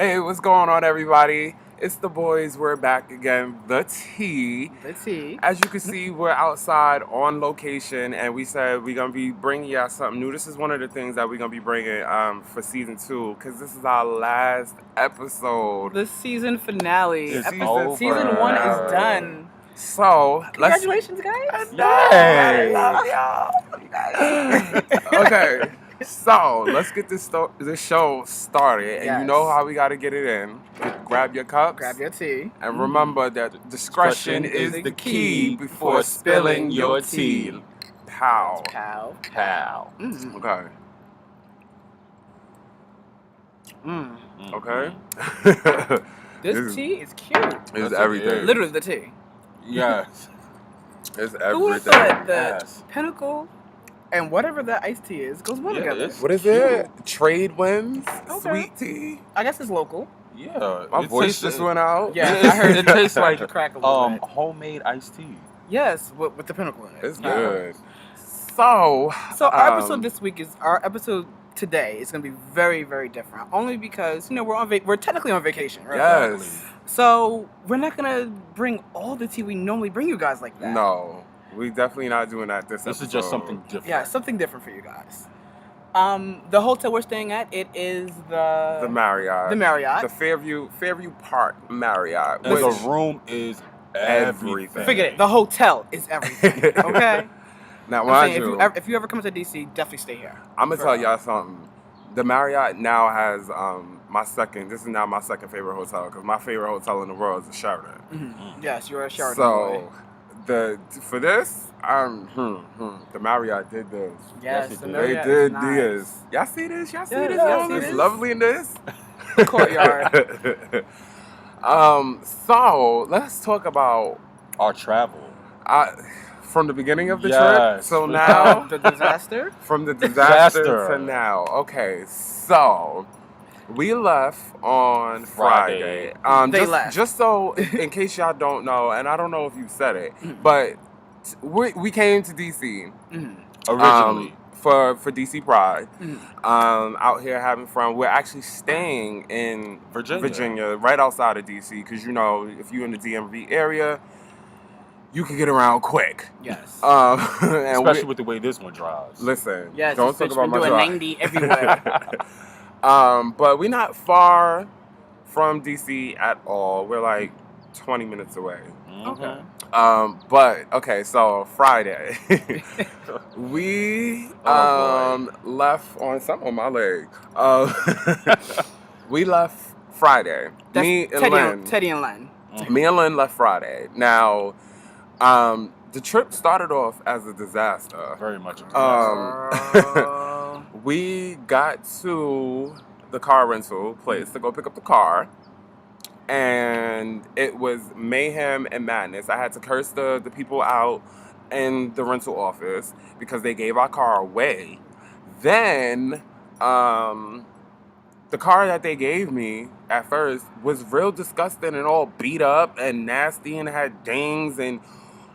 Hey, what's going on, everybody? It's the boys. We're back again. The T. The T. As you can see, we're outside on location, and we said we're gonna be bringing y'all something new. This is one of the things that we're gonna be bringing for season 2, because this is our last episode. The season finale. It's Season over. 1 is done. So Congratulations, guys! Yay! I love y'all. Okay. So let's get this show started, and you know how we got to get it in. Grab your cups, Grab your tea, and remember that discretion is the key before spilling your tea. Pow. Pow. Pow. Okay. Okay. This tea is cute. It's everything. Literally the tea. Yes. It's Who would have everything. thought that Pinnacle and whatever that iced tea is goes well together? What is it? Trade winds? Okay. Sweet tea? I guess it's local. Yeah. My voice just went out. Yeah, I heard it tastes like a crack a little bit. homemade iced tea. Yes, with the Pinnacle in it. It's good. So our episode this week our episode today is going to be very, very different. Only because we're technically on vacation, right? Yes. So we're not going to bring all the tea we normally bring you guys like that. No, we definitely not doing that this episode. This is just something different. Yeah, something different for you guys. The hotel we're staying at, it is the Marriott. The Marriott. The Fairview Park Marriott. And the room is everything. Forget it. The hotel is everything. Okay. Now, I'm saying, if you ever come to DC, definitely stay here. I'm gonna tell y'all something. The Marriott now has This is now my second favorite hotel, because my favorite hotel in the world is the Sheraton. Mm-hmm. Yes, you're a Sheraton. So for this, the Marriott did this. Yes, they the Marriott did is nice. this. Y'all see this? Y'all see Yeah, this? y'all see This this? loveliness. Courtyard. So let's talk about our travel. From the beginning of the trip. Yes. So now the disaster. From the disaster to now. Okay, so we left on Friday. They left. Just so, in case y'all don't know, and I don't know if you said it, but we came to DC Originally. For DC Pride. Out here having fun. We're actually staying in Virginia, right outside of DC, because if you're in the DMV area, you can get around quick. Yes. Especially with the way this one drives. Listen. Yes. Don't talk about my drive. 90 everywhere. But we're not far from DC at all. We're like 20 minutes away. Okay. So Friday, we left on something on my leg. We left Friday. Teddy and Len. Me and Lynn left Friday. Now, the trip started off as a disaster. Very much a disaster. We got to the car rental place to go pick up the car, and it was mayhem and madness. I had to curse the people out in the rental office because they gave our car away. Then, the car that they gave me at first was real disgusting and all beat up and nasty and had dings, and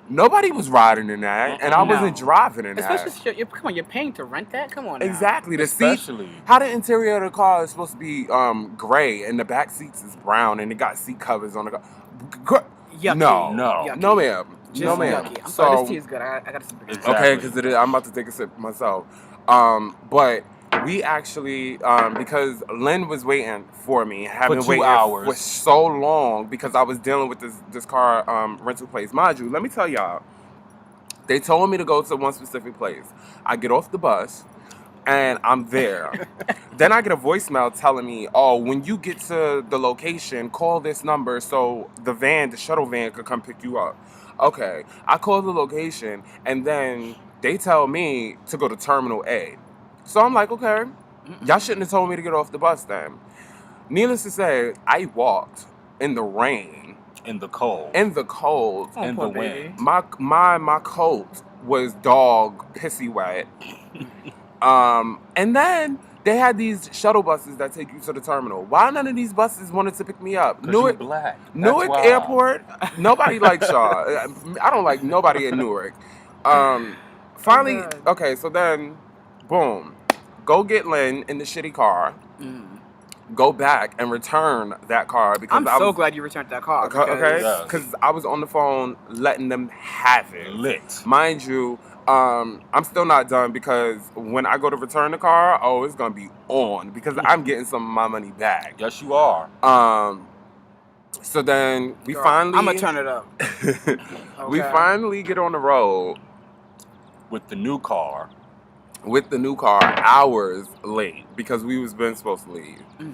nobody was riding in that, and I wasn't driving in that. Especially, come on, you're paying to rent that? Come on now. Exactly. The seats, how the interior of the car is supposed to be gray, and the back seats is brown, and it got seat covers on the car. Yucky. No, Yucky. No, ma'am. Just no, ma'am. Yucky. I'm sorry, this tea is good. I got to sip it. Exactly. Okay, because I'm about to take a sip myself. But we actually, because Lynn was waiting for me, having for 2 waited hours for so long because I was dealing with this car rental place. Mind you, let me tell y'all, they told me to go to one specific place. I get off the bus, and I'm there. Then I get a voicemail telling me, oh, when you get to the location, call this number so the shuttle van could come pick you up. Okay, I call the location, and then they tell me to go to Terminal A. So I'm like, okay, y'all shouldn't have told me to get off the bus then. Needless to say, I walked in the rain. In the cold. In the cold. Oh, in the wind. My coat was dog pissy wet. And then they had these shuttle buses that take you to the terminal. Why none of these buses wanted to pick me up? Newark black. Newark Airport. Nobody likes y'all. I don't like nobody in Newark. Finally, okay, so then, boom. Go get Lynn in the shitty car. go back and return that car because I'm so glad you returned that car. Okay, Yes. because I was on the phone letting them have it. Lit. Mind you, I'm still not done because when I go to return the car, it's gonna be on because I'm getting some of my money back. Yes, you are. So then we Girl, finally, I'm gonna turn it up. we Okay. finally get on the road With the new car. with the new car hours late because we was been supposed to leave. We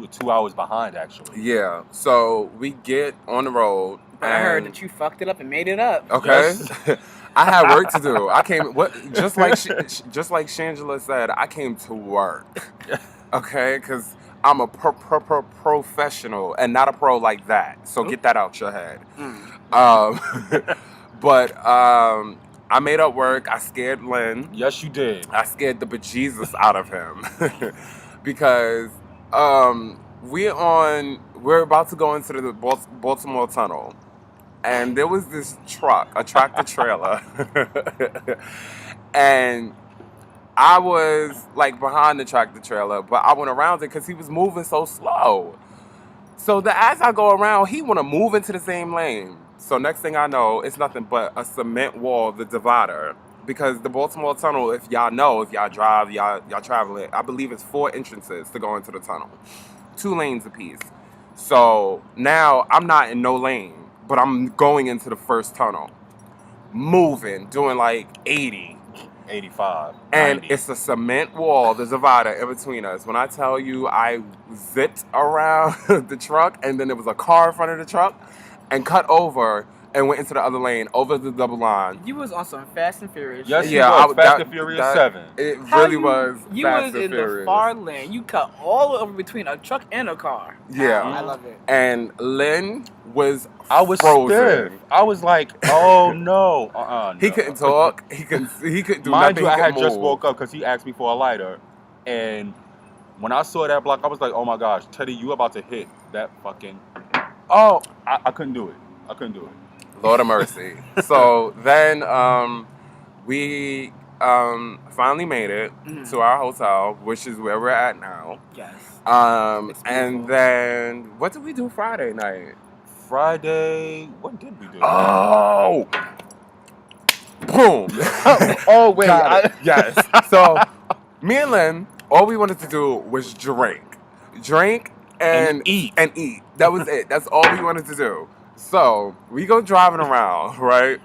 were 2 hours behind, actually. Yeah. So we get on the road. But I heard that you fucked it up and made it up. Okay. Yes. I had work to do. I came just like Shangela said. I came to work. Okay, because I'm a professional and not a pro like that. So get that out your head. But I made up work. I scared Lynn. Yes, you did. I scared the bejesus out of him because we're about to go into the Baltimore Tunnel, and there was this truck, a tractor trailer, and I was like behind the tractor trailer, but I went around it because he was moving so slow. So as I go around, he want to move into the same lane. So next thing I know, it's nothing but a cement wall, the divider. Because the Baltimore Tunnel, if y'all drive, y'all travel it, I believe it's 4 entrances to go into the tunnel. 2 lanes apiece. So now I'm not in no lane, but I'm going into the first tunnel. Moving, doing like 80. 85. And 90. it's a cement wall, the divider in between us. When I tell you I zipped around the truck and then there was a car in front of the truck and cut over and went into the other lane, over the double line. You was on some Fast and Furious. Yes, shit. you was. Fast and Furious 7. It How really you- was You Fast was and in Furious. the far lane. You cut all over between a truck and a car. Yeah. I love it. And Lynn was I was frozen. stiff. I was like, oh no. No. He couldn't talk. He couldn't do Mind nothing. you, He I couldn't had just move. woke up because he asked me for a lighter. And when I saw that block, I was like, oh my gosh, Teddy, you about to hit that fucking... Oh, I couldn't do it. I couldn't do it. Lord of mercy. So then we finally made it to our hotel, which is where we're at now. Yes. It's And beautiful. then what did we do Friday night? Friday, what did we do? Oh, boom! Oh, wait. Got it. Yes. So me and Lynn, all we wanted to do was drink and eat. That was it. That's all we wanted to do. So we go driving around, right?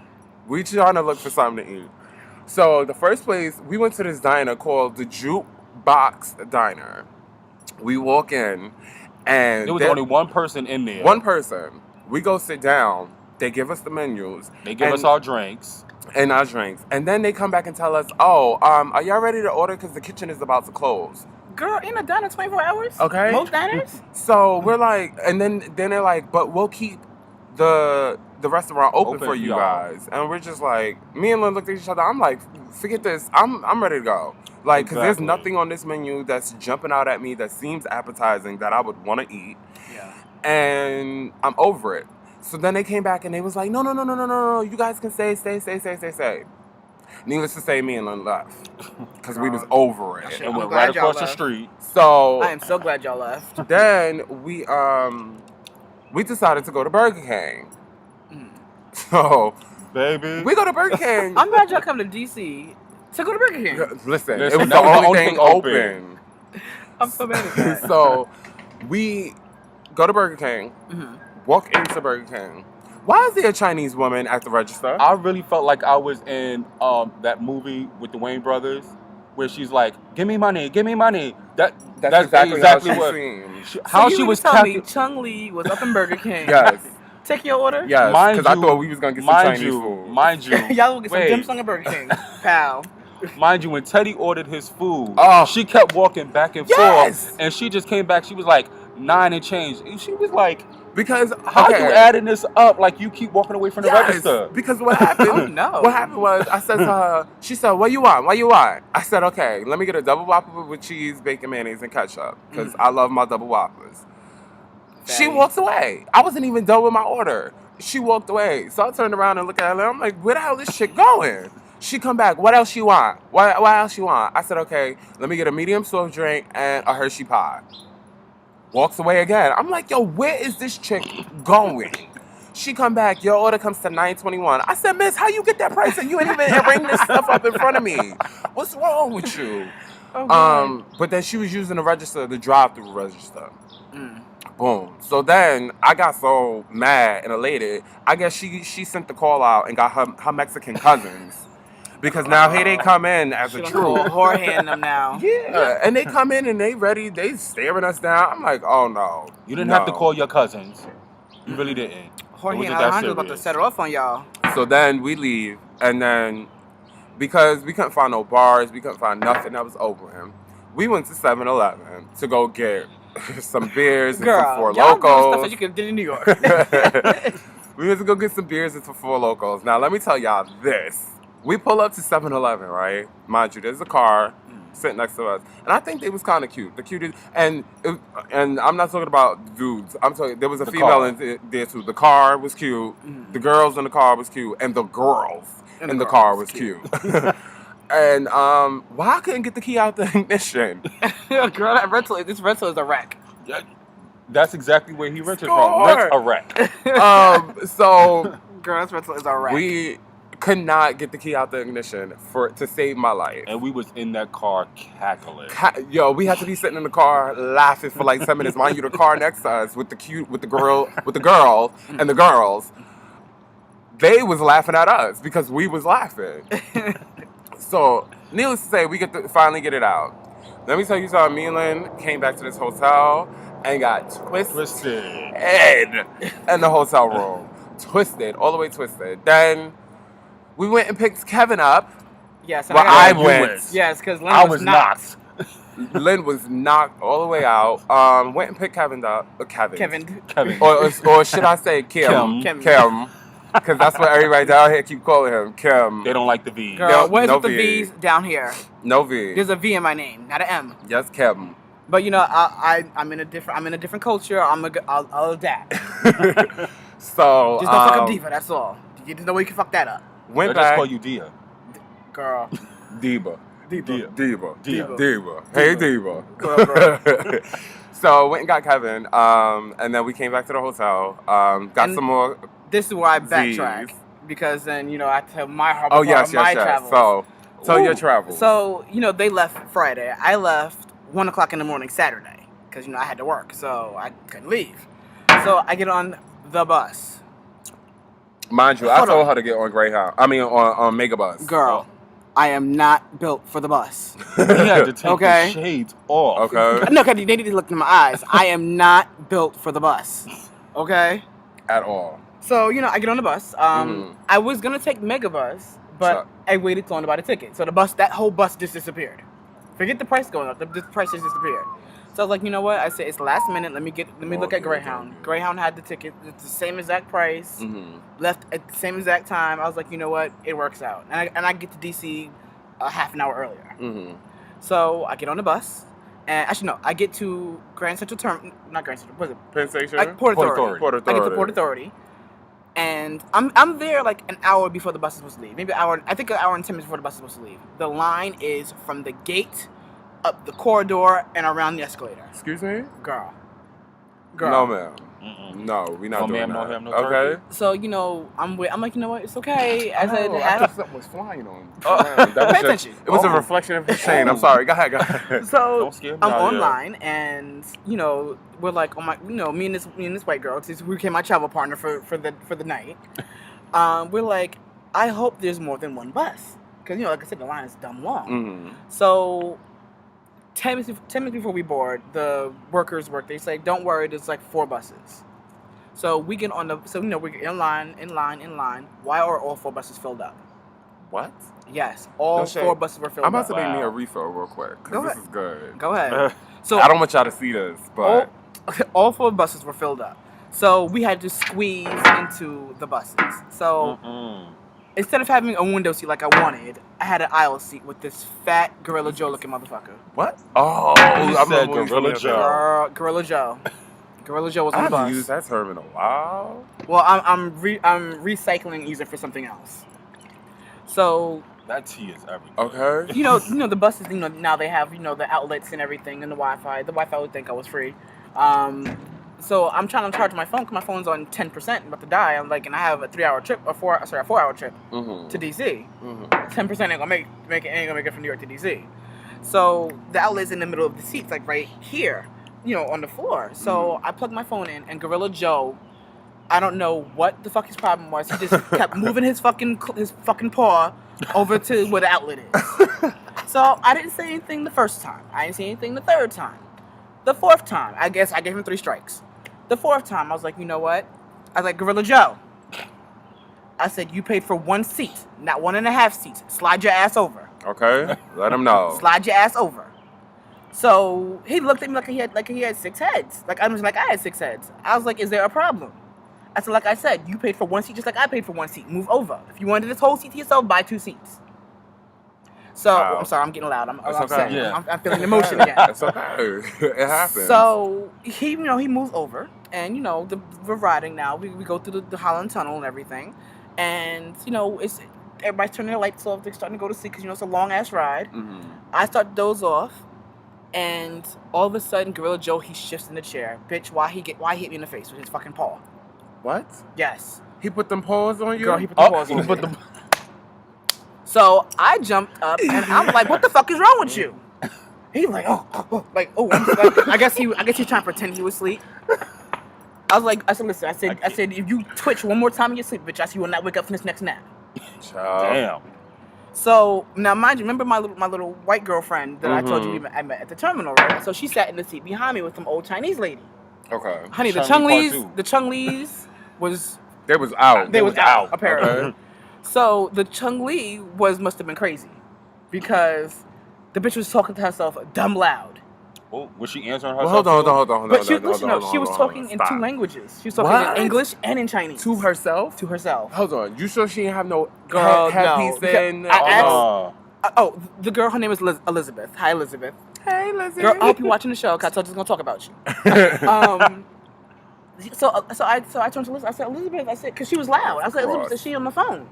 We trying to look for something to eat. So the first place, we went to this diner called the Jukebox Diner. We walk in, and There was only one person in there. one person. We go sit down. They give us the menus. They give us our drinks. And our drinks. And then they come back and tell us, are y'all ready to order? Because the kitchen is about to close. Girl, in a diner 24 hours? Okay. Most diners? So we're like, and then they're like, but we'll keep the restaurant open for you y'all. guys. And we're just like, me and Lynn looked at each other. I'm like, forget this. I'm ready to go. Like, because there's Exactly. nothing on this menu that's jumping out at me that seems appetizing that I would want to eat. Yeah. And I'm over it. So then they came back and they was like, no. You guys can stay. Needless to say, me and Lynn left. Because we was over it. It I'm went glad right y'all across the left. street. So I am so glad y'all left. then we decided to go to Burger King. So Baby. we go to Burger King. I'm glad y'all come to DC to go to Burger King. Listen, Listen, it was that the was only thing open. I'm so mad at that. So we go to Burger King, walk into Burger King. Why is there a Chinese woman at the register? I really felt like I was in that movie with the Wayne brothers where she's like, give me money. That's exactly how she seemed. How so she you was telling me capti- Chung Lee was up in Burger King. Yes. Take your order? Yes, Mind because I you- thought we was going to get some Chinese food. Mind you, Y'all will get some wait. dim sum at Burger King. Pal. Mind you, when Teddy ordered his food, Oh. she kept walking back and Yes. forth, and she just came back. She was like 9 and change. And she was like, Because, "How okay. you adding this up? Like you keep walking away from the Yes, register." because what happened? Oh, no. What happened was I said to her, she said, "What you want? What you want?" I said, "Okay, let me get a double whopper with cheese, bacon, mayonnaise, and ketchup because I love my double whoppers." She Fatty. walked away. I wasn't even done with my order. She walked away. So I turned around and looked at her. And I'm like, "Where the hell is this shit going?" She come back. What else you want? What else you want? I said, okay, let me get a medium soft drink and a Hershey pie. Walks away again. I'm like, yo, where is this chick going? She come back. Your order comes to $9.21. I said, miss, how you get that price and you ain't even ring this stuff up in front of me? What's wrong with you? Oh, But then she was using the register, the drive-through register. Boom. So then I got so mad and elated. I guess she sent the call out and got her Mexican cousins. Because now here they come in as a troop. Whorehand them now. Yeah. And they come in and they ready. They staring us down. I'm like, oh no. You didn't have to call your cousins. You really didn't. Jorge and Alejandro about to set it off on y'all. So then we leave, and then because we couldn't find no bars, we couldn't find nothing that was open, we went to 7-Eleven to go get some beers and some Four y'all doing Locos. stuff that you could do in New York. We went to go get some beers and some Four Locos. Now let me tell y'all this: we pull up to 7-Eleven, right? Mind you, there's a car sitting next to us, and I think they was kind of cute. The cutest, and I'm not talking about dudes. I'm talking. There was a female in there too. The car was cute. The girls in the car was cute, and the girls in the car was cute. And why I couldn't get the key out the ignition? Girl, this rental is a wreck. That's exactly where he rented from. Rent a wreck. So girl, this rental is a wreck. We could not get the key out the ignition to save my life. And we was in that car cackling. Yo, we had to be sitting in the car laughing for like 10 minutes. Mind you, the car next to us with the girl and the girls, they was laughing at us because we was laughing. So, needless to say, we finally get it out. Let me tell you something. Me and Lynn came back to this hotel and got twisted in the hotel room. Twisted, all the way twisted. Then we went and picked Kevin up. Yes, and I went. Yes, because Lynn was knocked. Lynn was knocked all the way out. Went and picked Kevin up. Kevin. Or should I say Kim? Kim. Because that's what everybody down here keep calling him. Kim. They don't like the V. Girl, where's the V's down here? No V. There's a V in my name, not an M. Yes, Kim. But you know, I'm in a different culture. I'll adapt. So just don't fuck up Diva. That's all. You just know where you can fuck that up. Went I back. just call you Dia. Girl. Diva. Diva. Hey, Diva. Girl. So went and got Kevin, and then we came back to the hotel. Got some more. This is where I backtrack because then I tell my Oh travels. So tell your travels. So they left Friday. I left 1:00 in the morning Saturday because I had to work, so I couldn't leave. So I get on the bus. Mind you, I told her to get on Greyhound. I mean on Megabus. Girl, I am not built for the bus. You had to take the shades off. Okay. No, because they need to look in my eyes. I am not built for the bus. Okay. At all. So, I get on the bus. I was going to take Megabus, but I waited too long to buy the ticket. So that whole bus just disappeared. Forget the price going up. The price just disappeared. So I was like, you know what? I said, it's last minute. Let me look at Greyhound. Greyhound had the ticket. It's the same exact price. Left at the same exact time. I was like, you know what? It works out. And I get to DC a half an hour earlier. So I get on the bus. And actually, no, I get to Grand Central not Grand Central. What is it? Penn Station? Port Authority. I get to Port Authority. And I'm there like an hour before the bus is supposed to leave. Maybe an hour. I think an hour and 10 minutes before the bus is supposed to leave. The line is from the gate up the corridor and around the escalator. Excuse me? Girl. No, ma'am. No, we not doing that. No okay. So I'm like, you know what? It's okay. I thought something was flying on. Pay attention. It was a reflection of his shame. I'm sorry. Go ahead. So I'm online, and we're like, oh my, me and this white girl, who became my travel partner for the night. We're like, I hope there's more than one bus, because like I said, the line is dumb long. So 10 minutes before we board, the workers they say, don't worry, there's like 4 buses. So we get on we're in line. Why are all 4 buses filled up? What? Yes, all 4 buses were filled up. I'm about to make me a refill real quick, because this is good. Go ahead. So I don't want y'all to see this, but all 4 buses were filled up. So we had to squeeze into the buses. So instead of having a window seat like I wanted, I had an aisle seat with this fat Gorilla Joe looking motherfucker. What? Oh, I said Gorilla Joe. Gorilla Joe. Gorilla Joe was I on the bus. haven't used that term in a while. Well, I'm recycling using it for something else. So That tea is everything. Okay. You know the buses. Now they have the outlets and everything and the Wi-Fi. The Wi-Fi would think I was free. So I'm trying to charge my phone because my phone's on 10%, I'm about to die. I'm like, and I have a 3-hour trip, a 4-hour trip to DC. 10% ain't gonna make it from New York to DC. So the outlet's in the middle of the seats, like right here, on the floor. So I plugged my phone in, and Gorilla Joe, I don't know what the fuck his problem was. He just kept moving his fucking paw over to where the outlet is. So I didn't say anything the first time. I didn't say anything the third time. The fourth time, I guess I gave him 3 strikes. The fourth time, I was like, you know what? I was like, Gorilla Joe. I said, you paid for 1 seat, not 1.5 seats. Slide your ass over. Okay. Let him know. Slide your ass over. So he looked at me like he had 6 heads. Like I was like, I had 6 heads. I was like, is there a problem? I said, like I said, you paid for 1 seat just like I paid for 1 seat. Move over. If you wanted this whole seat to yourself, buy 2 seats. So Wow. I'm sorry, I'm getting loud. I'm okay. upset. Yeah. I'm feeling emotion again. It's okay. It happens. So he moves over, and we're riding now. We go through the Holland Tunnel and everything, and it's everybody's turning their lights off. They're starting to go to sleep because it's a long ass ride. I start to doze off, and all of a sudden, Gorilla Joe he shifts in the chair. Bitch, why he hit me in the face with his fucking paw? What? Yes. He put them paws on you? Girl, he put the paws on me. So I jumped up and I'm like, "What the fuck is wrong with you?" He's like, "Oh." I guess he's trying to pretend he was asleep. I said, listen. I said, if you twitch one more time in your sleep, bitch, you will not wake up from this next nap. Child. Damn. So now, mind you, remember my little white girlfriend that I told you I met at the terminal, right? So she sat in the seat behind me with some old Chinese lady. Okay. Honey, the Chung Lees was. They was out. They was out apparently. Okay. So the Chung Lee must have been crazy, because the bitch was talking to herself dumb loud. Oh, was she answering Well, herself? hold on. But she was talking in 2 languages. She was talking in English and in Chinese. To herself? To herself. Hold on. You sure she didn't have no Girl, headpiece no. in? The girl, her name is Elizabeth. Hi, Elizabeth. Hey, Lizzie. Girl, I hope you're watching the show, because I told you I was going to talk about you. So I turned to Elizabeth. I said, Elizabeth, because she was loud. I said, Elizabeth, is she on the phone?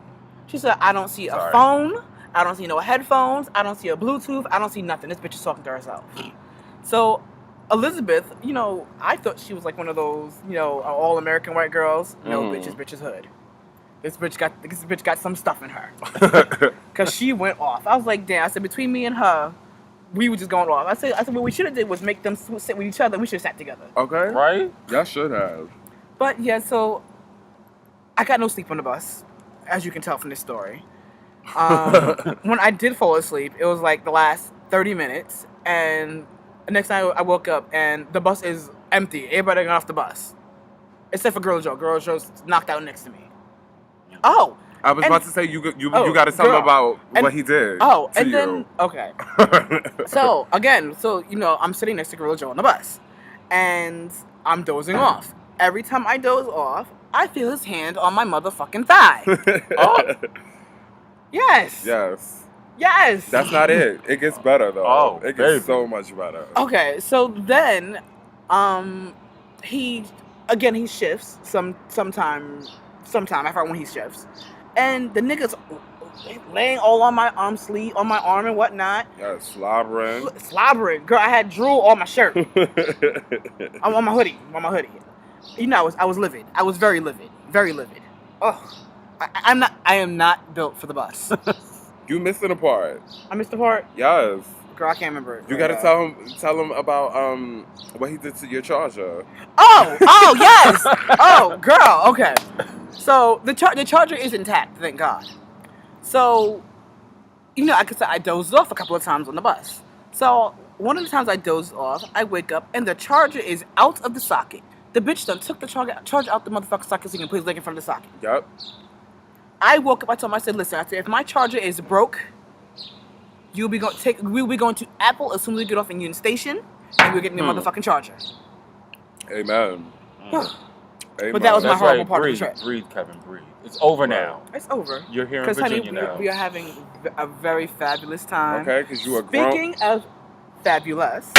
She said, I don't see a phone. I don't see no headphones. I don't see a Bluetooth. I don't see nothing. This bitch is talking to herself. So Elizabeth, I thought she was like one of those, all American white girls. No, bitch's hood. This bitch got some stuff in her. Because she went off. I was like, damn. I said, between me and her, we were just going off. I said, what we should have did was make them sit with each other. We should have sat together. Okay. Right? Y'all should have. But yeah, so I got no sleep on the bus, as you can tell from this story. When I did fall asleep, it was like the last 30 minutes, and the next night I woke up and the bus is empty. Everybody got off the bus, except for Gorilla Joe. Gorilla Joe's knocked out next to me. Oh. I was about to say you got to tell him about what he did. Oh, and then okay. So again, I'm sitting next to Gorilla Joe on the bus, and I'm dozing off. Every time I doze off, I feel his hand on my motherfucking thigh. Oh, yes. Yes. That's not it. It gets better though. Oh, it gets so much better. Okay, so then, he shifts sometime I forgot when he shifts. And the nigga's laying all on my arm and whatnot. Yeah, slobbering. Girl, I had drool on my shirt. I'm on my hoodie. I was livid. I was very livid. Very livid. Oh, I am not built for the bus. You missing a part. I missed the part? Yes. Girl, I can't remember it. You gotta tell him about what he did to your charger. Oh, yes. Oh, girl, okay. So the charger is intact, thank God. So, like I said, I dozed off a couple of times on the bus. So one of the times I dozed off, I wake up and the charger is out of the socket. The bitch done took the charger out the motherfucking socket so he can put his leg in front of the socket. Yep. I woke up, I told him, I said, listen, if my charger is broke, we'll be going to Apple as soon as we get off in Union Station, and we'll get me a motherfucking charger. Amen. But that was my horrible part of the trip. Breathe, Kevin, breathe. It's over now. It's over. You're here in Virginia now. We are having a very fabulous time. Okay, because you are grown. Speaking of fabulous,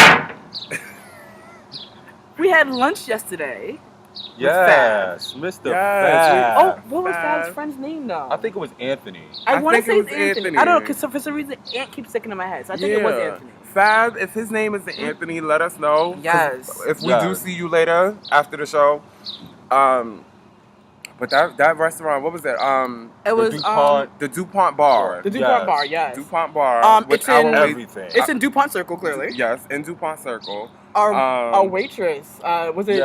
we had lunch yesterday Yes, Mr. Yes, Fab. Oh, what was Fab. Fab's friend's name though? I think it was Anthony. I want to think say it it's was Anthony. Anthony. I don't know, because for some reason Ant keeps sticking in my head. So I think it was Anthony. Fab, if his name is Anthony, let us know. 'Cause Yes. If we do see you later after the show. But that restaurant, what was that? It was The DuPont Bar. the DuPont Bar, yes. DuPont Bar. It's in everything. It's in DuPont Circle, clearly. Yes, in DuPont Circle. Our waitress, was it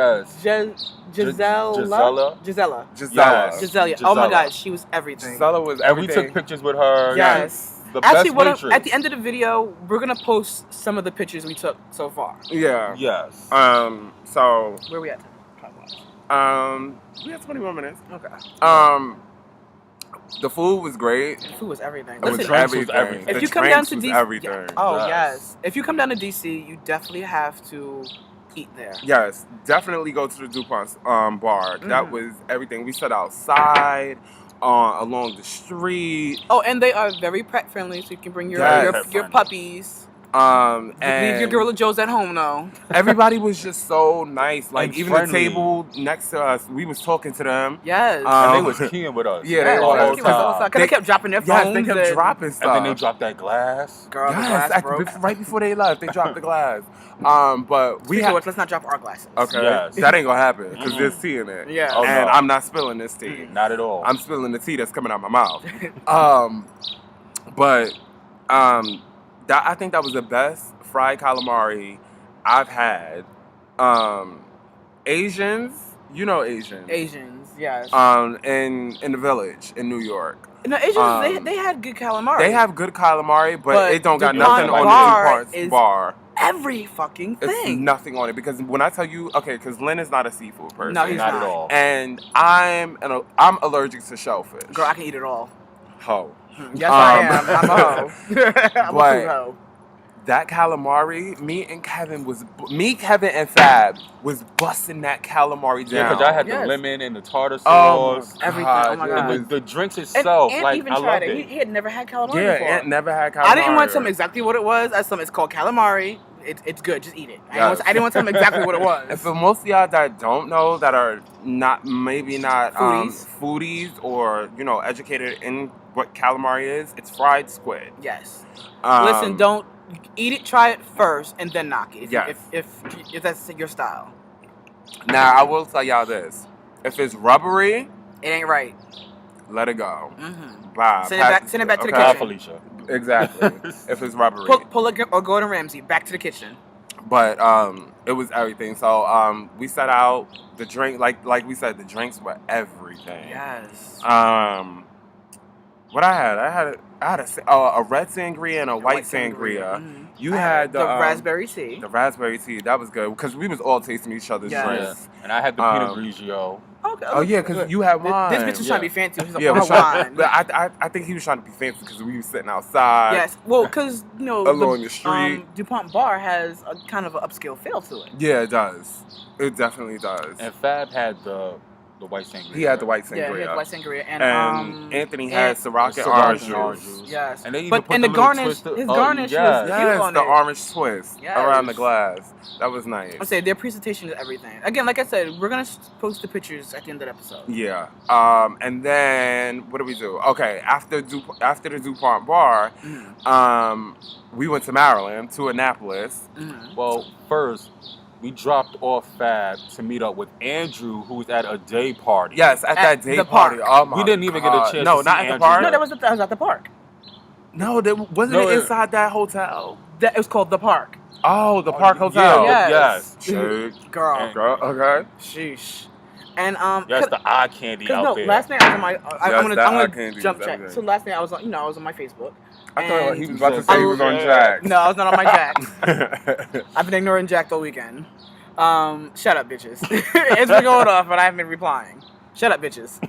Gisela? Gisela. Oh my God, she was everything. Gisela was And we everything. took pictures with her. Yes. The Actually, best waitress. at the end of the video, we're gonna post some of the pictures we took so far. Yeah. Yes. So. Where we at? We have 20 more minutes. Okay. The food was great. The food was everything. It was Listen, everything. if The you come down drinks to was DC, everything. Yes. If you come down to DC, you definitely have to eat there. Yes, definitely go to the DuPont bar. That was everything. We sat outside, along the street. Oh, and they are very pet friendly, so you can bring your puppies. And leave your Gorilla Joes at home, though. Everybody was just so nice. Like, And even friendly. the table next to us, we was talking to them. Yes. And they was keying with us. Yeah, they all was. the time. Because they kept dropping their phones. Yes, they kept dropping stuff. And then they dropped that glass. Girl, the Yes, glass broke. right before they left, they dropped the glass. But we Speaking of which, let's not drop our glasses. Okay, Yes. that ain't gonna happen because there's tea in it. Yeah. Oh, And no. I'm not spilling this tea. Not at all. I'm spilling the tea that's coming out my mouth. But I think that was the best fried calamari I've had. Asians, you know Asians. Asians, yes. In the Village in New York. No, Asians, they had good calamari. They have good calamari, but it don't got DuPont nothing on bar the DuPont bar. Every fucking thing. It's nothing on it because when I tell you, because Lynn is not a seafood person. No, he's not at all. And I'm allergic to shellfish. Girl, I can eat it all. Ho. Yes, I am. I'm a hoe. I'm a food hoe. That calamari, me, Kevin, and Fab was busting that calamari down. Yeah, because I had the lemon and the tartar sauce. Everything. Oh my God. And the drinks itself, and like, even I tried loved it. it. He had never had calamari Yeah, before. Ant never had calamari. I didn't want to tell him exactly what it was. It's called calamari. It's good. Just eat it. I didn't want to tell him exactly what it was. And for most of y'all that don't know, that are maybe not foodies or educated in what calamari is, it's fried squid. Yes. Listen, don't eat it. Try it first, and then knock it. If that's your style. Now I will tell y'all this: if it's rubbery, it ain't right. Let it go. Mm-hmm. Bye. Send it back to the Bye, kitchen. Felicia. Exactly. If it's rubbery. Pull it or Gordon Ramsay back to the kitchen. But it was everything. So we set out the drink, like we said, the drinks were everything. Yes. What I had a red sangria and a white sangria. Mm-hmm. You had the raspberry tea. The raspberry tea, that was good because we was all tasting each other's drinks. And I had the Pinot Grigio. Okay. Oh yeah, because you had wine. This bitch was trying to be fancy. Wine. But I think he was trying to be fancy because we were sitting outside. Yes. Well, because along the street, DuPont Bar has a kind of an upscale feel to it. Yeah, it does. It definitely does. And Fab had the white sangria. He had the white sangria. Yeah, he had the white sangria. And Anthony had Ciroc and orange juice. Yes. And they even put the garnish, his garnish was cute on the it. orange twist around the glass. That was nice. I'm saying their presentation is everything. Again, like I said, we're gonna post the pictures at the end of the episode. Yeah. And then what do we do? Okay, after the DuPont bar, we went to Maryland, to Annapolis. Mm-hmm. Well, first, we dropped off Fab to meet up with Andrew, who was at a day party. Yes, at that day party. party. Oh my We didn't even get a chance No, to not see at the Andrew. park. No, that was at the park. No, wasn't it inside that hotel? It was called the Park. Oh, the Park Hotel. Yes. Shit. Girl. Okay. Sheesh. And Yes, the eye candy out there. last night I was on my. I'm gonna jump check. everything. So last night I was on my Facebook. I thought he was And- about to say he was on Jack. No, I was not on my Jack. I've been ignoring Jack all weekend. Shut up, bitches. It's been going off, but I haven't been replying. Shut up, bitches.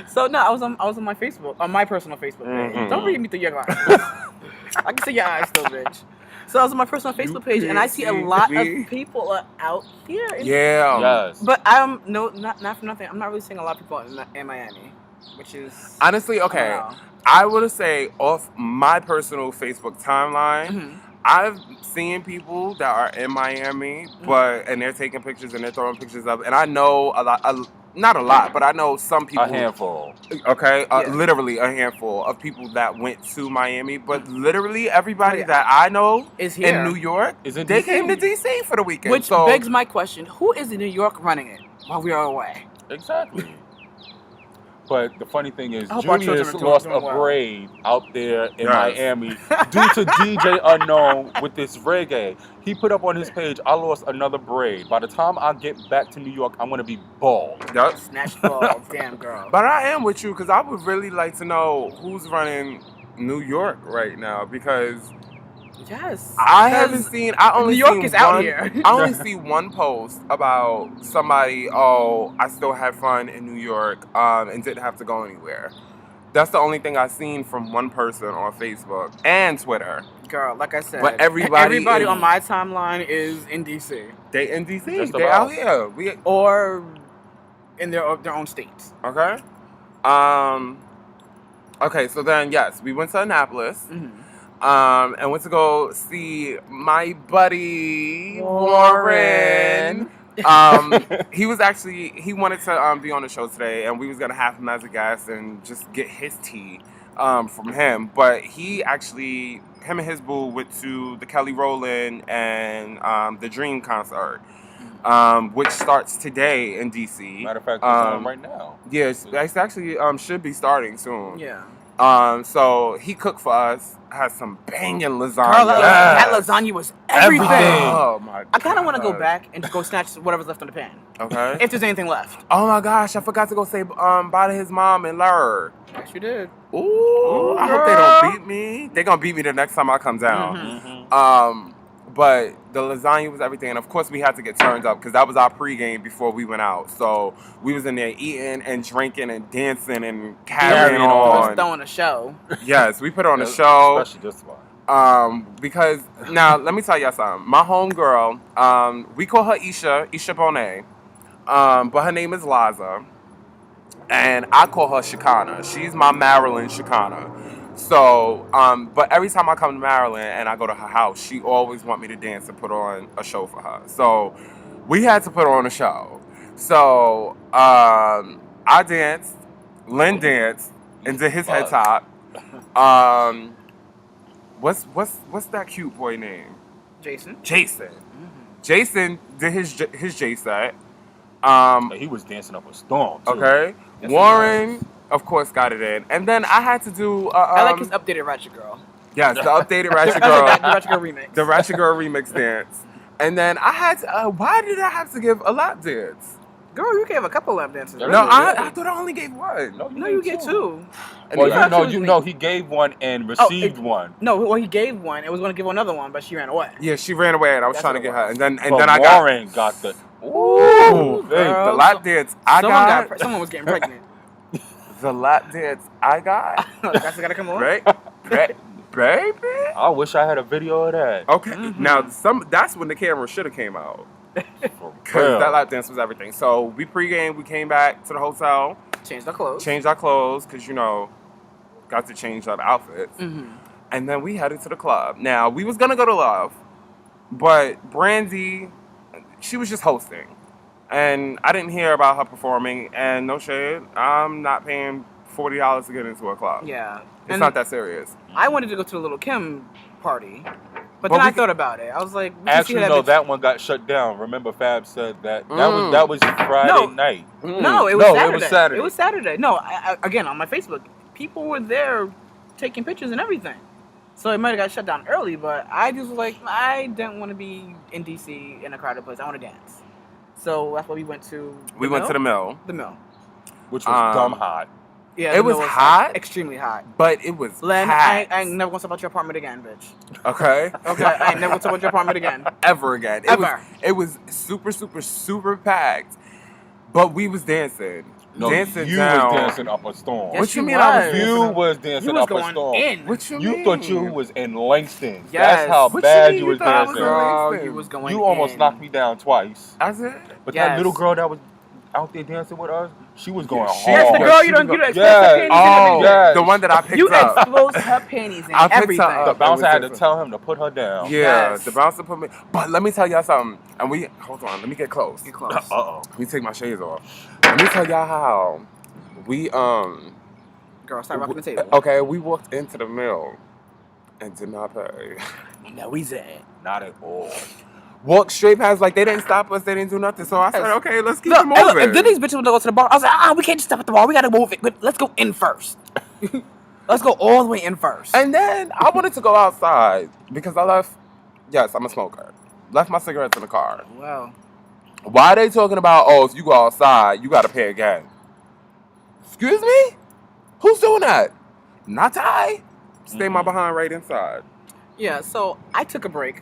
So no, I was on my Facebook, on my personal Facebook page. Mm-hmm. Don't read me through your glasses. I can see your eyes still, bitch. So I was on my personal Facebook page, and I see a lot of people are out here. Yeah. Yes. But I'm not for nothing. I'm not really seeing a lot of people in Miami, which is Honestly, okay. I would say off my personal Facebook timeline, I've seen people that are in Miami, and they're taking pictures and they're throwing pictures up, and I know not a lot, but I know some people. A handful. Okay, literally a handful of people that went to Miami, but literally everybody that I know is here in New York. Is it they DC? came to DC for the weekend. Which begs my question: who is in New York running it while we are away? Exactly. But the funny thing is, I hope our children Julius are doing lost a well. braid out there in Miami due to DJ Unknown with this reggae. He put up on his page, I lost another braid. By the time I get back to New York, I'm going to be bald. Yep. Snatch balls, damn girl. But I am with you because I would really like to know who's running New York right now because yes, I haven't seen. I only New York seen is one, out here. I only see one post about somebody. Oh, I still had fun in New York, and didn't have to go anywhere. That's the only thing I've seen from one person on Facebook and Twitter. Girl, like I said, but everybody on my timeline is in DC. They in DC. Just They about. out here. Or in their own states. Okay. Okay. So then, yes, we went to Annapolis. Mm-hmm. And went to go see my buddy Warren. He wanted to be on the show today, and we was gonna have him as a guest and just get his tea from him. But him and his boo went to the Kelly Rowland and the Dream concert, which starts today in DC. Matter of fact, it's on right now. Yes, it's actually should be starting soon. Yeah. So he cooked for us. Had some banging lasagna. Girl, that lasagna was everything. Oh my god. I kind of want to go back and go snatch whatever's left on the pan. Okay. If there's anything left. Oh my gosh, I forgot to go say bye to his mom and Lur. Yes, you did. Ooh, I hope they don't beat me. They're gonna beat me the next time I come down. Mm-hmm. But the lasagna was everything, and of course we had to get turned up because that was our pregame before we went out. So we was in there eating and drinking and dancing and carrying on. Was throwing a show. Yes, we put on a show. Especially this one. Because now let me tell y'all something. My homegirl, we call her Isha Bonet, but her name is Liza, and I call her Shikana. She's my Maryland Shikana. So, but every time I come to Maryland and I go to her house, she always want me to dance and put on a show for her. So, we had to put on a show. So, I danced, Lynn danced, and did his head top. What's that cute boy name? Jason. Mm-hmm. Jason did his J set. He was dancing up a storm, too. Okay. Yes, Warren, of course, got it in. And then I had to do... I like his updated Ratchet Girl. Yes, the updated Ratchet Girl. The Ratchet Girl remix. The Ratchet Girl remix dance. And then I had to... why did I have to give a lap dance? Girl, you gave a couple lap dances. No, I thought I only gave one. No, you get two. Well, he gave one and received one. No, well, he gave one. It was going to give another one, but she ran away. Yeah, she ran away, and I was trying to get her. And then Warren got the... Ooh, the lap dance Someone was getting pregnant. The lap dance I got. That's got to come on. Right? Baby. I wish I had a video of that. Okay. Now that's when the camera should have came out. Because that lap dance was everything. So we pregame, we came back to the hotel. Changed our clothes. Because, got to change our outfits. Mm-hmm. And then we headed to the club. Now, we was going to go to Love, but Brandy, she was just hosting. And I didn't hear about her performing. And no shade, I'm not paying $40 to get into a club. Yeah. It's not that serious. I wanted to go to the Little Kim party. But then I thought about it. I was like, actually, no, that one got shut down. Remember, Fab said that was Friday night. No, it was Saturday. It was Saturday. No, again, on my Facebook, people were there taking pictures and everything. So it might have got shut down early, but I just was like, I didn't want to be in DC in a crowded place. I want to dance. So that's why we went to the Mill. The Mill. Which was dumb hot. Yeah, it was hot. Like, extremely hot. But it was Len, packed. I ain't never going to talk about your apartment again, bitch. Okay? Okay, I ain't never going to talk about your apartment again. Ever again. It was super, super, super packed. But we was dancing. No, dancing you down. was dancing up a storm. Yes, what you mean? You was dancing up a storm. What you mean? You thought you was in Langston. Yes. That's how bad you was dancing. Girl, you was going You almost knocked me down twice. I said. But that little girl that was out there dancing with us, She was going She- hard. Yes, the girl you don't expose her panties and everything. yes. The one that I picked You up. exposed her panties and I picked her everything. up. The bouncer had to It was tell him to put her down. Yeah, Yes. the bouncer put me. But let me tell y'all something. And hold on, let me get close. Get close. Uh-oh. Let me take my shades off. Let me tell y'all how we Girl, start rocking the table. Okay, we walked into the mill and did not pay. No, we said. Not at all. Walked straight past, like they didn't stop us, they didn't do nothing. So I said, okay, let's keep Look, it moving. if then these bitches would go to the bar, I was like, we can't just stop at the bar. We gotta move it. But let's go in first. Let's go all the way in first. And then I wanted to go outside because I left. Yes, I'm a smoker. Left my cigarettes in the car. Wow. Why are they talking about? Oh, if you go outside, you gotta pay again. Excuse me? Who's doing that? Not I. Stay my behind right inside. Yeah, so I took a break,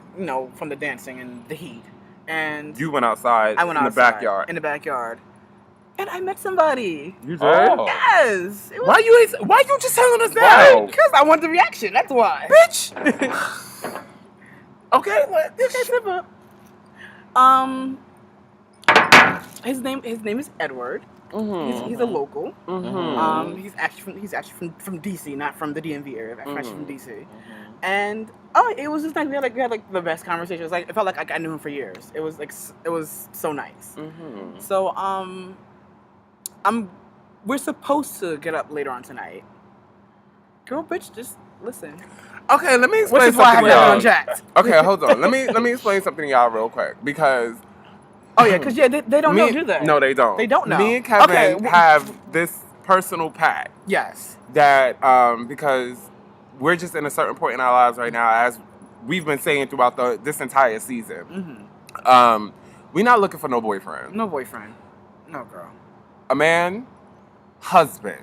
from the dancing and the heat. And You went outside. I went in outside. the backyard. In the backyard. And I met somebody. You did? Oh. Yes. It was, Why you just telling us now? Because I want the reaction. That's why. Bitch. Okay, Slip up. His name is Edward. He's a local. He's actually from DC, not from the DMV area. Actually from DC. And it was just nice. We had like the best conversations. Like it felt like I knew him for years. It was so nice. So we're supposed to get up later on tonight. Girl, bitch, just listen. Okay, let me Which explain is why I something haven't to been y'all. on Jacked. Okay, hold on. Let me explain something to y'all real quick because Oh yeah, because they don't know, do they? No, they don't. They don't know. Me and Kevin Okay, have this personal pact Yes. that because we're just in a certain point in our lives right now, as we've been saying throughout this entire season. We're not looking for no boyfriend. No boyfriend. No girl. A man, husband,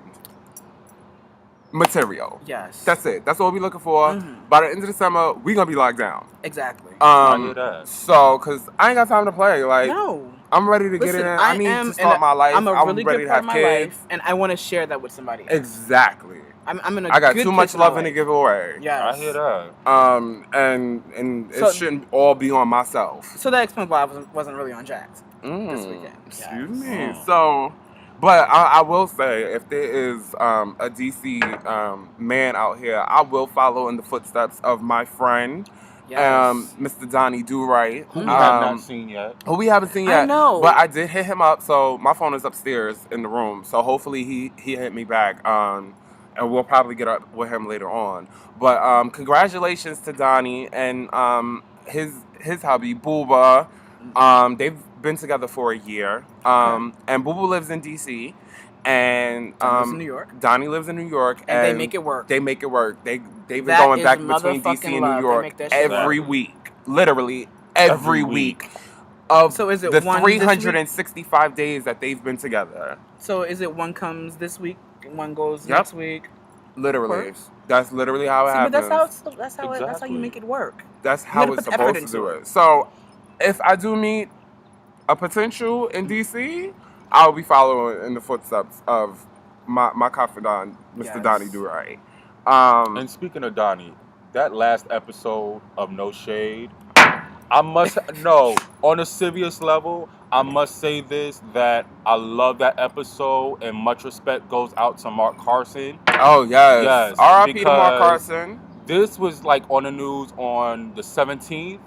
material. Yes. That's it. That's what we're looking for. By the end of the summer, we're gonna be locked down. Exactly. I hear that. So, cause I ain't got time to play. Like, No. I'm ready to get it in. I need to start my life. I'm a really ready good to part have of my kids. life, and I want to share that with somebody. Exactly. I'm in a I got good too much place in my loving to life. give away. Yes. I hear that. And So- it shouldn't all be on myself. So that explains why I wasn't really on Jacked this weekend. Excuse Yes. me. So, but I will say, if there is a DC man out here, I will follow in the footsteps of my friend, Yes. Mr. Donnie Do Right, Who we have not seen yet. who we haven't seen I yet. know. But I did hit him up, so my phone is upstairs in the room. So hopefully he hit me back. And we'll probably get up with him later on. But congratulations to Donnie and his hubby, Booba. They've been together for a year. And Booba lives in DC. And Donnie lives in New York. Donnie lives in New York. And they make it work. They make it work. They've been That going is back between DC motherfucking and New love. They York make that shit every work. week. Literally every week. Of So is it the one this week? 365 days that they've been together. So is it one comes this week, one goes Yep. next week? Literally. Works. That's literally how it See, happens. but that's how you Exactly. make it work. That's You how gotta it's put the effort supposed to into do it. it. So, if I do meet a potential in DC, I'll be following in the footsteps of my confidant, Mr. Yes. Donnie Do Right. And speaking of Donnie, that last episode of No Shade, I must no, on a serious level, I must say this, that I love that episode and much respect goes out to Mark Carson. Oh yes, Yes, R.I.P. to Mark because- Carson. This was like on the news on the 17th,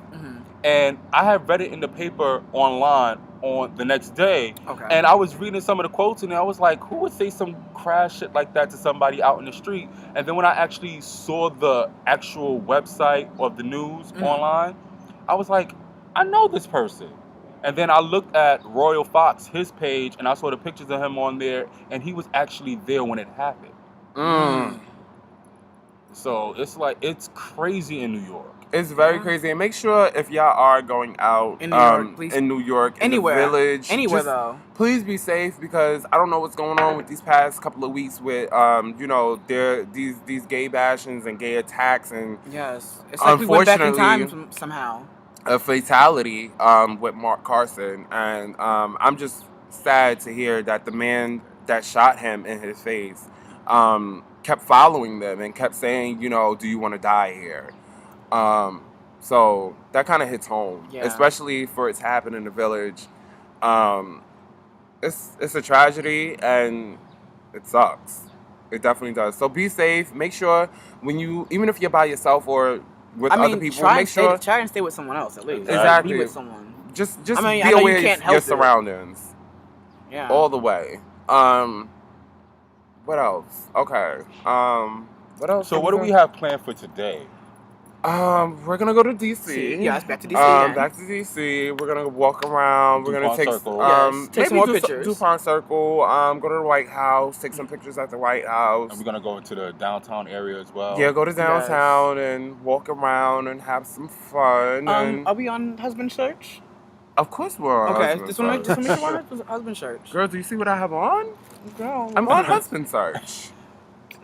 and I had read it in the paper online on the next day. Okay. And I was reading some of the quotes, and I was like, who would say some crass shit like that to somebody out in the street? And then when I actually saw the actual website of the news online, I was like, I know this person. And then I looked at Royal Fox, his page, and I saw the pictures of him on there, and he was actually there when it happened. So it's like, it's crazy in New York. It's very crazy. And make sure if y'all are going out In New York, please. in New York, Anywhere. in the village, Anywhere, just though. please be safe because I don't know what's going on with these past couple of weeks with these gay bashings and gay attacks and Yes. It's like we went back in time Unfortunately- somehow. a fatality with Mark Carson, and I'm just sad to hear that the man that shot him in his face kept following them and kept saying, do you want to die here? So that kind of hits home, Yeah. especially for it to happen in the village. it's a tragedy and it sucks. It definitely does. So be safe. Make sure even if you're by yourself or with other people, try and stay with someone else at least. Exactly. Be with someone. Just be aware of your surroundings. Yeah. All the way. What else? Okay. What else? So what do we have planned for today? We're gonna go to DC. Yes, back to DC. Back to DC. We're gonna walk around. We're gonna take take some more pictures. DuPont Circle. Go to the White House. Take some pictures at the White House. And we're gonna go into the downtown area as well. Yeah, go to downtown and walk around and have some fun. Are we on husband search? Of course we're on. Okay, just want to make sure we're on husband search. Girl, do you see what I have on? Girl, I'm on husband search.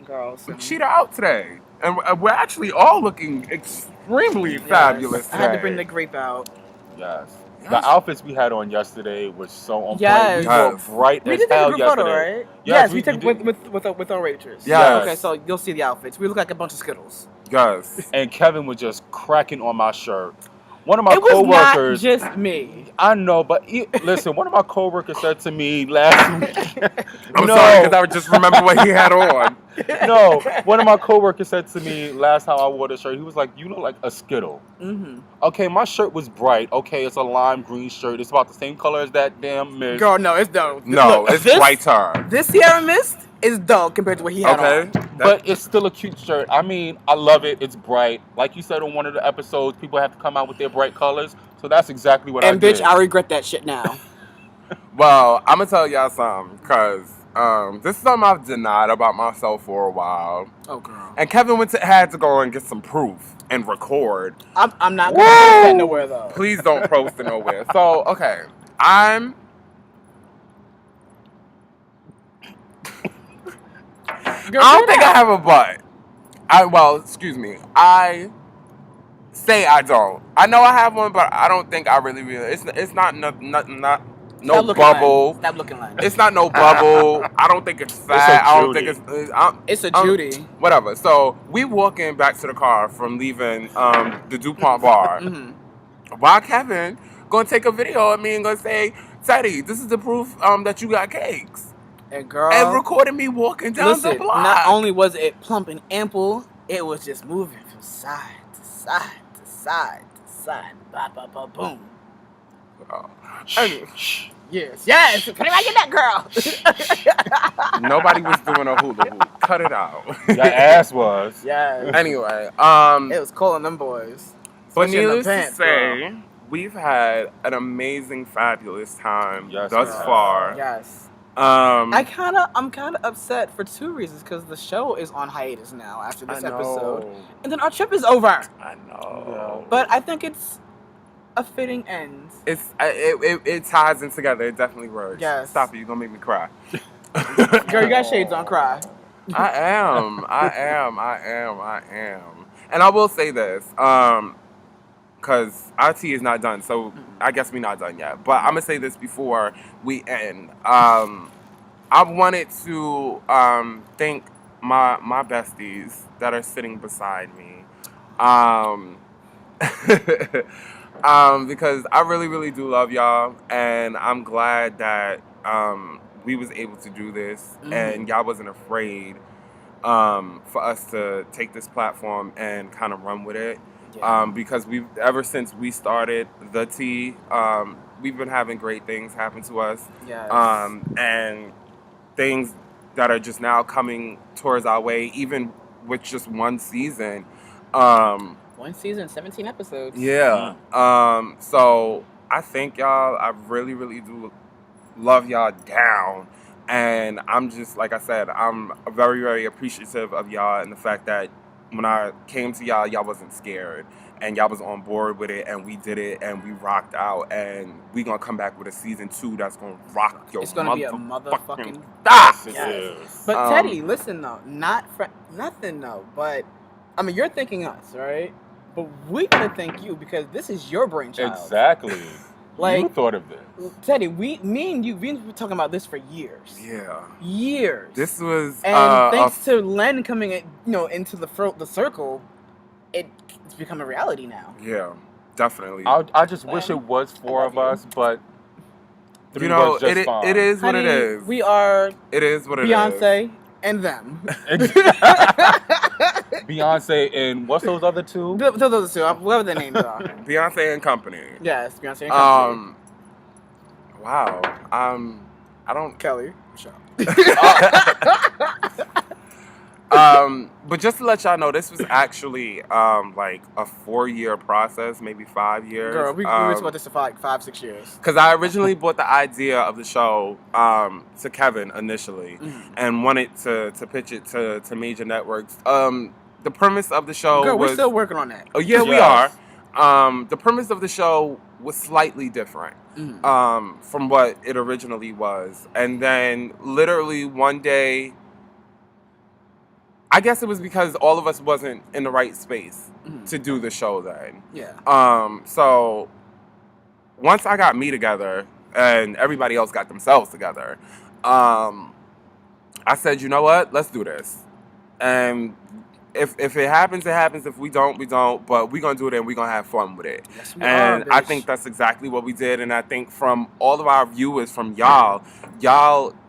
Girl, cheat her out today. And we're actually all looking extremely fabulous today. I had to bring the grape out. Yes. The outfits we had on yesterday were so on point. Yes. We were bright as hell yesterday. Photo, right? Yes, we took with our waitress. Yes. Okay, so you'll see the outfits. We look like a bunch of Skittles. Yes. And Kevin was just cracking on my shirt. One of my coworkers. coworkers. It was not just me. I know, but listen. One of my coworkers said to me last week. I'm sorry because I would just remember what he had on. No, one of my coworkers said to me last time I wore this shirt. He was like, "You look like a Skittle." Mm-hmm. Okay, my shirt was bright. Okay, it's a lime green shirt. It's about the same color as that damn mist. Girl, no, it's dull. No, it's brighter. This Sierra Mist is dull compared to what he had on. But it's still a cute shirt. I mean, I love it. It's bright. Like you said on one of the episodes, people have to come out with their bright colors. So that's exactly what I did. And bitch, I regret that shit now. Well, I'm going to tell y'all something, because this is something I've denied about myself for a while. Oh, girl. And Kevin had to go and get some proof and record. I'm not going to post that nowhere, though. Please don't post it nowhere. So, okay. I don't think I have a butt. Excuse me. I say I don't. I know I have one, but I don't think I really. It's not no bubble. Stop looking like that. It's not no bubble. I don't think it's fat. I don't think it's a Judy. Whatever. So we walking back to the car from leaving the DuPont bar. Mm-hmm. While Kevin gonna take a video of me and gonna say, "Teddy, this is the proof that you got cakes." And girl, and recorded me walking down the block. Not only was it plump and ample, it was just moving from side to side to side to side. Ba ba ba boom. Yes. Can I get that girl? Nobody was doing a hula hoop. Cut it out. That ass was. Yeah. Anyway, it was calling them boys. But needless to say, we've had an amazing, fabulous time thus far. Yes. I'm kind of upset for two reasons, because the show is on hiatus now after this episode, and then our trip is over. I know, but I think it's a fitting end. It ties in together. It definitely works. Yes. Stop it! You're gonna make me cry. Girl, you got shades on. Cry. I am, and I will say this, because our tea is not done, so I guess we're not done yet. But I'm gonna say this before we end. I wanted to thank my besties that are sitting beside me, because I really, really do love y'all, and I'm glad that we was able to do this, and y'all wasn't afraid for us to take this platform and kind of run with it. Yeah. Because ever since we started the tea, we've been having great things happen to us. Yes. And things that are just now coming towards our way, even with just one season. 1 season, 17 episodes. Yeah. So I thank y'all. I really, really do love y'all down. And I'm just, like I said, I'm very, very appreciative of y'all and the fact that when I came to y'all wasn't scared, and y'all was on board with it, and we did it, and we rocked out, and we gonna come back with a season 2 that's gonna rock your. It's gonna be a motherfucking. Yes. But Teddy, listen though, not for nothing though, but I mean you're thanking us, right? But we gotta thank you because this is your brainchild. Exactly. Like, you thought of this. Teddy, me and you, we've been talking about this for years. Yeah. Years. This was... And thanks to Len coming into the circle, it's become a reality now. Yeah, definitely. I just wish it was 4 of us, but Three works just fine. it is what Honey, it is. We are. It is what it is. Beyonce and them. Beyonce and what's those other two? Those two, whatever their names are. Beyonce and company. Yes, Beyonce and company. Wow. I don't. Kelly. Shut But just to let y'all know, this was actually like a 4-year process, maybe 5 years. Girl, we were talking about this for like 5-6 years. Because I originally brought the idea of the show to Kevin initially, and wanted to pitch it to major networks. The premise of the show Girl, was... we're still working on that. Oh, yeah, we are. The premise of the show was slightly different from what it originally was. And then literally one day... I guess it was because all of us wasn't in the right space to do the show then. Yeah. So once I got me together and everybody else got themselves together, I said, you know what? Let's do this. And if it happens, it happens. If we don't, we don't. But we're going to do it and we're going to have fun with it. Yes, we and are, I think that's exactly what we did. And I think from all of our viewers, from y'all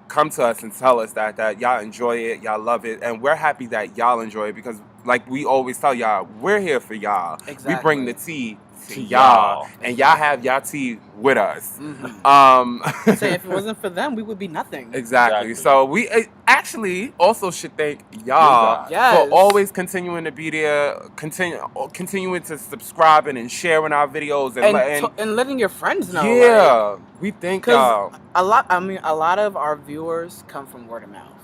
come to us and tell us that y'all enjoy it, y'all love it, and we're happy that y'all enjoy it because, like we always tell y'all, we're here for y'all. Exactly. We bring the tea to y'all, and y'all have y'all tea with us. So if it wasn't for them, we would be nothing. Exactly. So we actually also should thank y'all for always continuing to be there, continuing to subscribing and sharing our videos and letting your friends know. Yeah, we thank y'all. A lot of our viewers come from word of mouth.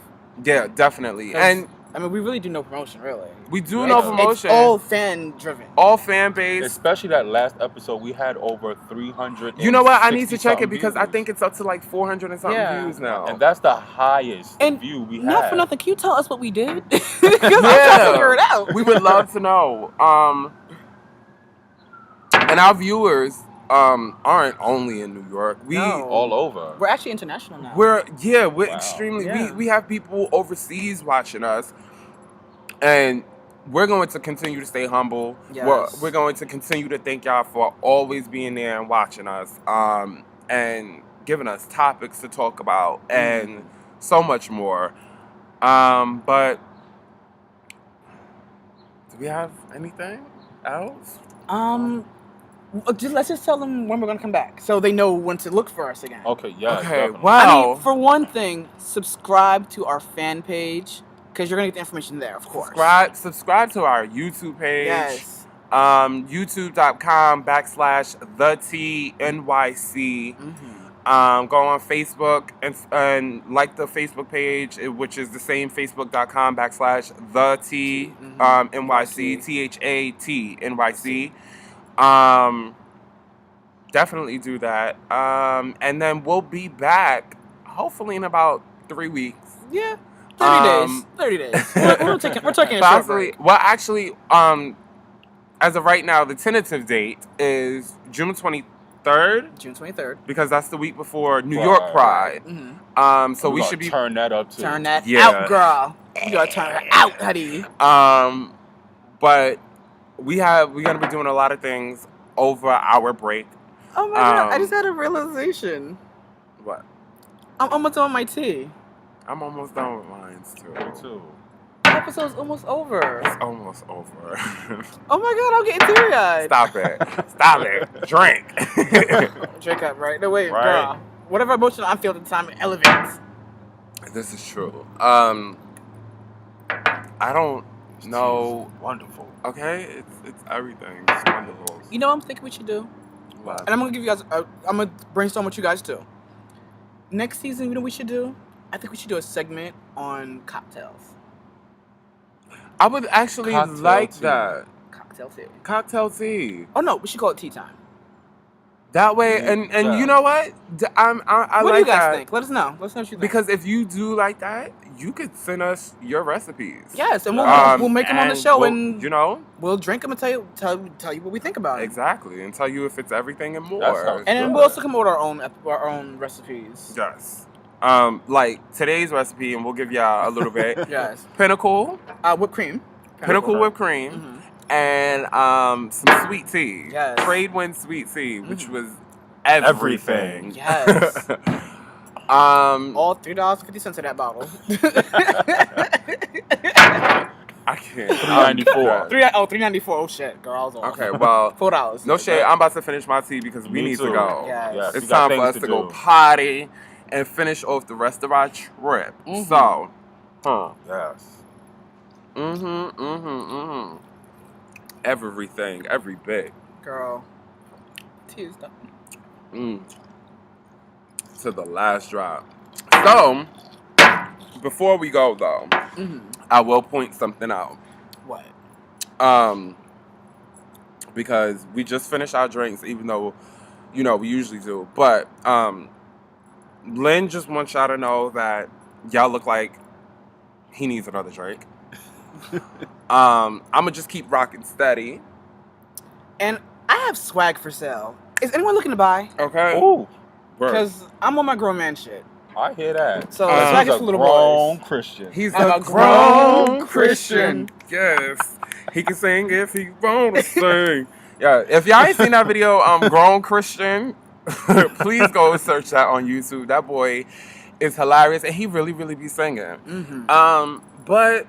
Yeah, definitely. And I mean, we really do no promotion, really. We do no promotion. It's all fan driven. All fan based. Especially that last episode, we had over 300. You know what? I need to check it because I think it's up to like 400 and something views now. And that's the highest view we had. Not for nothing. Can you tell us what we did? Because I'm trying to figure it out. We would love to know. And our viewers aren't only in New York. We all over. We're actually international now. We're extremely. Yeah. We have people overseas watching us, and we're going to continue to stay humble. Yes. We're going to continue to thank y'all for always being there and watching us, and giving us topics to talk about and so much more. But do we have anything else? Let's just tell them when we're gonna come back, so they know when to look for us again. Okay. Yeah. Okay. Definitely. Wow. I mean, for one thing, subscribe to our fan page because you're gonna get the information there, of course. Subscribe to our YouTube page. Yes. YouTube.com/TheTNYC. Go on Facebook and like the Facebook page, which is the same Facebook.com/TheTNYC. THATNYC. Definitely do that. And then we'll be back hopefully in about 3 weeks. Yeah. 30 days. We're taking a short break. Well, actually, as of right now, the tentative date is June 23rd. June 23rd. Because that's the week before New York Pride. So we should be turn that up too. Turn that out, girl. You gotta turn her out, honey. But we're gonna be doing a lot of things over our break. Oh my god! I just had a realization. What? I'm almost done with my tea. I'm almost done with mine too. Me too. The episode's almost over. It's almost over. Oh my god! I'm getting teary-eyed. Stop it! Drink. Drink up, right? No wait, right. girl. Whatever emotion I feel at the time, it elevates. This is true. I don't know. Wonderful. Okay, it's everything. It's wonderful. You know what I'm thinking we should do? What? And I'm gonna give you guys. I'm gonna brainstorm with you guys too. Next season, you know what we should do? I think we should do a segment on cocktails. I would actually like that. Cocktail tea. Cocktail tea. Oh no, we should call it tea time. That way, and you know what? I what like do you guys that. think? Let us know. Let us know what you think. Because if you do like that, you could send us your recipes. Yes, and we'll make them on the show, and we'll drink them and tell you what we think about it. Exactly, and tell you if it's everything and more. And then we'll also come up with our own recipes. Yes. Like today's recipe, and we'll give y'all a little bit. Yes. Pinnacle. Whipped cream. Pinnacle whipped cream. And some sweet tea. Yes. Trade Wind sweet tea, which was everything. Yes. All $3.50 of that bottle. I can't. $3.94. $3.94. Oh shit, girl, I was off. Okay, well, $4. no shade. I'm about to finish my tea because we Me need to too. go. Yes. It's we got time for things us to to go do. potty and finish off the rest of our trip. So, Yes. everything, every bit. Girl, tea is done. To the last drop. So, before we go though, I will point something out. What? Because we just finished our drinks, even though, you know, we usually do. But Lynn just wants y'all to know that y'all look like he needs another drink. I'ma just keep rocking steady. And I have swag for sale. Is anyone looking to buy? Okay. Ooh. Because I'm on my grown man shit. I hear that. So swag is for little boys. Christian. He's I'm a grown Christian. Yes. He can sing if he wanna sing. Yeah, if y'all ain't seen that video, Grown Christian, please go search that on YouTube. That boy is hilarious, and he really, really be singing. But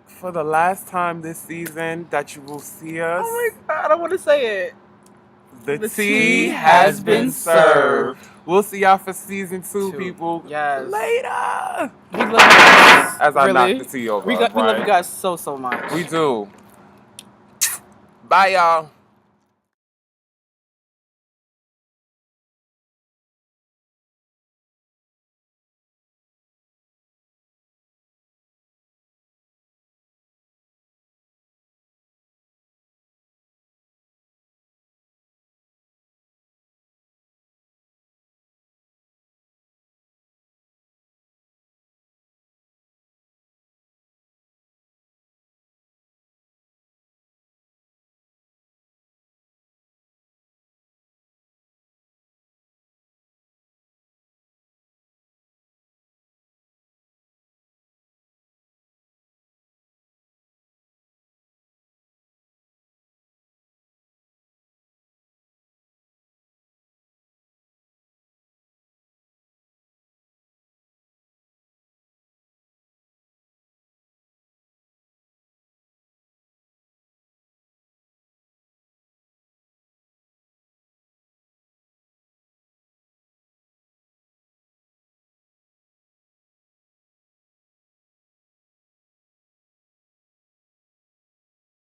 for the last time this season that you will see us, Oh my God, I don't want to say it. the tea has been served. We'll see y'all for season 2, people. Yes. Later. We love you guys. As I Really? knock the tea over. We love you guys so much. We do. Bye, y'all.